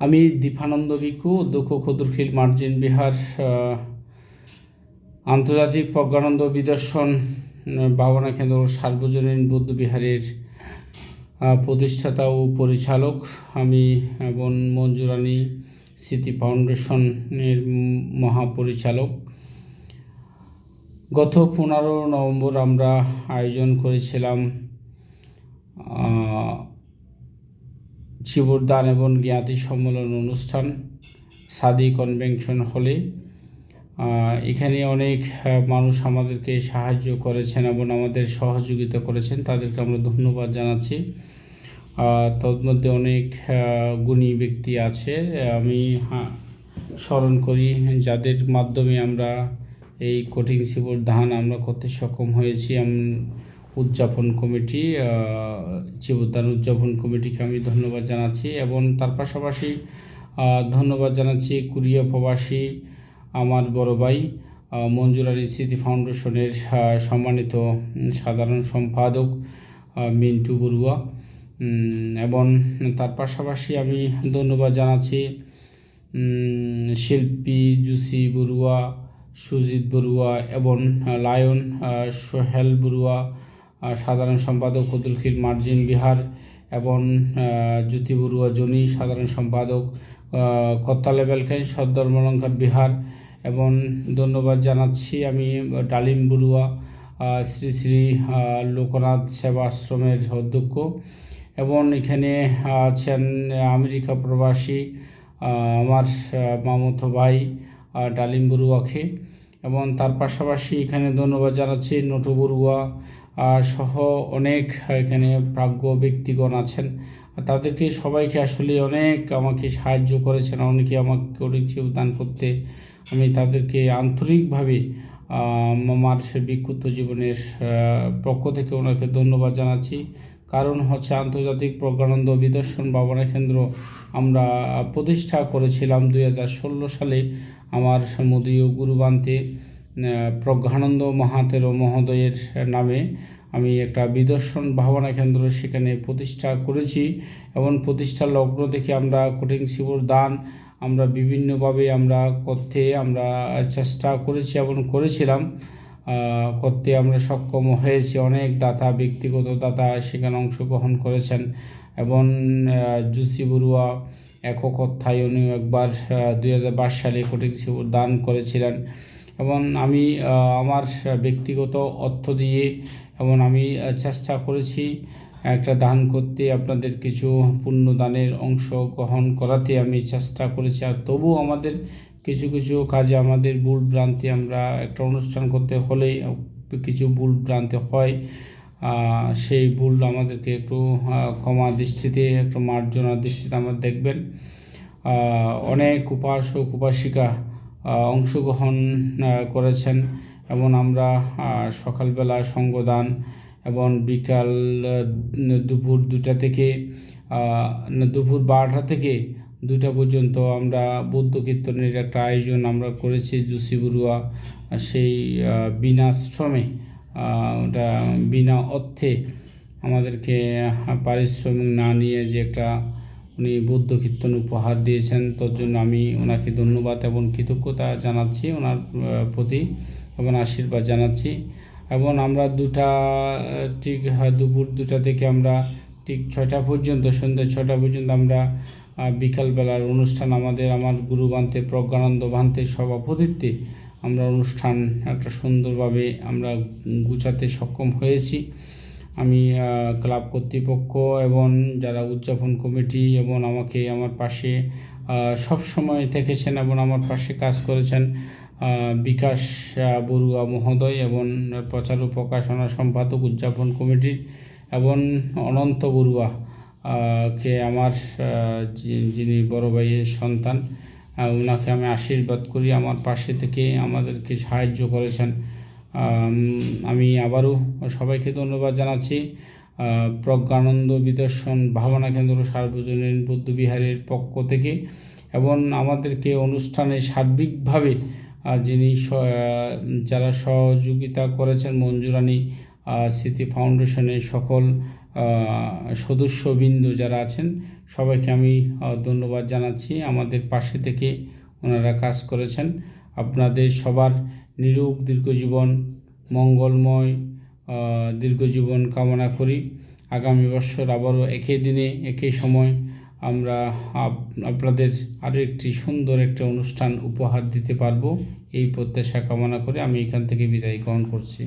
আমি দীপানন্দ ভিক্ষু, অধ্যক্ষ খদুরখিল মার্জিন বিহার আন্তর্জাতিক প্রজ্ঞানন্দ বিদর্শন ভাবনা কেন্দ্র সার্বজনীন বৌদ্ধ বিহারের প্রতিষ্ঠাতা ও পরিচালক। আমি এবং মঞ্জুরানী স্মৃতি ফাউন্ডেশনের মহাপরিচালক। গত 15 নভেম্বর আমরা আয়োজন করেছিলাম জীবদান এবং জ্ঞাতি সম্মেলন অনুষ্ঠান সাদি কনভেনশন হলে। এখানে অনেক মানুষ আমাদেরকে সাহায্য করেছেন এবং আমাদের সহযোগিতা করেছেন, তাদেরকে আমরা ধন্যবাদ জানাচ্ছি। তন্মধ্যে অনেক গুণী ব্যক্তি আছে, আমি স্মরণ করি যাদের মাধ্যমে আমরা এই কঠিন জীবদান আমরা করতে সক্ষম হয়েছি। উদযাপন কমিটি, জীবদান উদযাপন কমিটিকে আমি ধন্যবাদ জানাচ্ছি এবং তার পাশাপাশি ধন্যবাদ জানাচ্ছি কোরিয়া প্রবাসী আমার বড় ভাই মঞ্জুরানী স্মৃতি ফাউন্ডেশনের সম্মানিত সাধারণ সম্পাদক মিন্টু বড়ুয়া, এবং তার পাশাপাশি আমি ধন্যবাদ জানাচ্ছি শিল্পী জুসি বড়ুয়া, সুজিত বড়ুয়া এবং লায়ন সোহেল বড়ুয়া, সাধারণ সম্পাদক খদুরখিল মার্জিন বিহার, এবং জ্যোতি বড়ুয়া জনি, সাধারণ সম্পাদক কত্তা লেভেলখান সদ্ধর্মালঙ্কার বিহার। এবং ধন্যবাদ জানাচ্ছি আমি ডালিম বড়ুয়া, শ্রী শ্রী লোকনাথ সেবা আশ্রমের অধ্যক্ষ, এবং এখানে আছেন আমেরিকা প্রবাসী আমার মামতো ভাই ডালিম বড়ুয়াকে। এবং তার পাশাপাশি এখানে ধন্যবাদ জানাচ্ছি নটু বড়ুয়া সহ অনেক এখানে প্রাজ্ঞ ব্যক্তিগণ আছেন, তাদেরকে সবাইকে আসলে অনেক আমাকে সাহায্য করেছেন, অনেকে আমাকে অনেক যোগদান করতে আমি তাদেরকে আন্তরিকভাবে আমার বিক্ষুব্ধ জীবনের পক্ষ থেকে ওনাকে ধন্যবাদ জানাচ্ছি। কারণ হচ্ছে আন্তর্জাতিক প্রজ্ঞানন্দ বিদর্শন ভাবনা কেন্দ্র আমরা প্রতিষ্ঠা করেছিলাম 2016 সালে আমার মদীয় গুরুবান্তে প্রজ্ঞানন্দ মহাতেরো মহোদয়ের নামে আমি একটা বিদর্শন ভাবনা কেন্দ্র সেখানে প্রতিষ্ঠা করেছি। এবং প্রতিষ্ঠার লগ্ন থেকে আমরা কঠিন জীবদান আমরা বিভিন্নভাবে আমরা করতে আমরা চেষ্টা করেছি এবং করেছিলাম, করতে আমরা সক্ষম হয়েছি। অনেক দাতা, ব্যক্তিগত দাতা সেখানে অংশগ্রহণ করেছেন এবং জুসি বড়ুয়া একক অর্থায়নেও একবার 2022 সালে কঠিন জীবদান করেছিলেন। এবং আমি আমার ব্যক্তিগত অর্থ দিয়ে এবং আমি চেষ্টা করেছি একটা দান করতে, আপনাদের কিছু পুণ্য দানের অংশ গ্রহণ করাতে আমি চেষ্টা করেছি। আর তবুও আমাদের কিছু কিছু কাজে আমাদের ভুল ভ্রান্তি, আমরা একটা অনুষ্ঠান করতে হলে কিছু ভুল ভ্রান্তি হয়, সেই ভুল আমাদেরকে একটু ক্ষমা দৃষ্টিতে, একটু মার্জনার দৃষ্টিতে আমার দেখবেন। অনেক উপাসক উপাসিকা অংশগ্রহণ করেছেন এবং আমরা সকালবেলা সঙ্গদান এবং বিকাল দুপুর 2টা থেকে দুপুর 12টা থেকে 2টা পর্যন্ত আমরা বৌদ্ধ কীর্তনের একটা আয়োজন আমরা করেছি। জুসি বড়ুয়া সেই বিনা শ্রমে, ওটা বিনা অর্থে আমাদেরকে পারিশ্রমিক না নিয়ে যে একটা উনি বৌদ্ধ কীর্তন উপহার দিয়েছেন, তার জন্য আমি ওনাকে ধন্যবাদ এবং কৃতজ্ঞতা জানাচ্ছি ওনার প্রতি এবং আশীর্বাদ জানাচ্ছি। এবং আমরা ঠিক দুপুর 2টা থেকে আমরা ঠিক 6টা পর্যন্ত, সন্ধ্যা 6টা পর্যন্ত আমরা বিকালবেলার অনুষ্ঠান আমার গুরুবান্তে প্রজ্ঞানন্দ ভান্তের সভাপতিত্বে আমরা অনুষ্ঠান একটা সুন্দরভাবে আমরা গুছাতে সক্ষম হয়েছি। আমি ক্লাব কর্তৃপক্ষ এবং যারা উদযাপন কমিটি এবং আমাকে আমার পাশে সব সময় থেকেছেন এবং আমার পাশে কাজ করেছেন বিকাশ বড়ুয়া মহোদয় এবং প্রচার ও প্রকাশনা সম্পাদক উদযাপন কমিটির, এবং অনন্ত বড়ুয়া কে আমার যিনি বড় ভাইয়ের সন্তান, ওনাকে আমি আশীর্বাদ করি, আমার পাশে থেকে আমাদেরকে সাহায্য করেছেন। আমি আবারও সবাইকে ধন্যবাদ জানাচ্ছি প্রজ্ঞানন্দ বিদর্শন ভাবনা কেন্দ্র সার্বজনীন বৌদ্ধ বিহারের পক্ষ থেকে। এবং আমাদেরকে অনুষ্ঠানে সার্বিকভাবে যিনি যারা সহযোগিতা করেছেন মঞ্জুরানী স্মৃতি ফাউন্ডেশনের সকল সদস্যবৃন্দ যারা আছেন সবাইকে আমি ধন্যবাদ জানাচ্ছি। আমাদের পাশে থেকে ওনারা কাজ করেছেন। আপনাদের সবার নিরোগ দীর্ঘজীবন, মঙ্গলময় দীর্ঘজীবন কামনা করি। আগামী বছর আবারও একই দিনে একই সময় আমরা আপনাদের আরও একটি সুন্দর একটা অনুষ্ঠান উপহার দিতে পারবো, এই প্রত্যাশা কামনা করে আমি এখান থেকে বিদায় গ্রহণ করছি।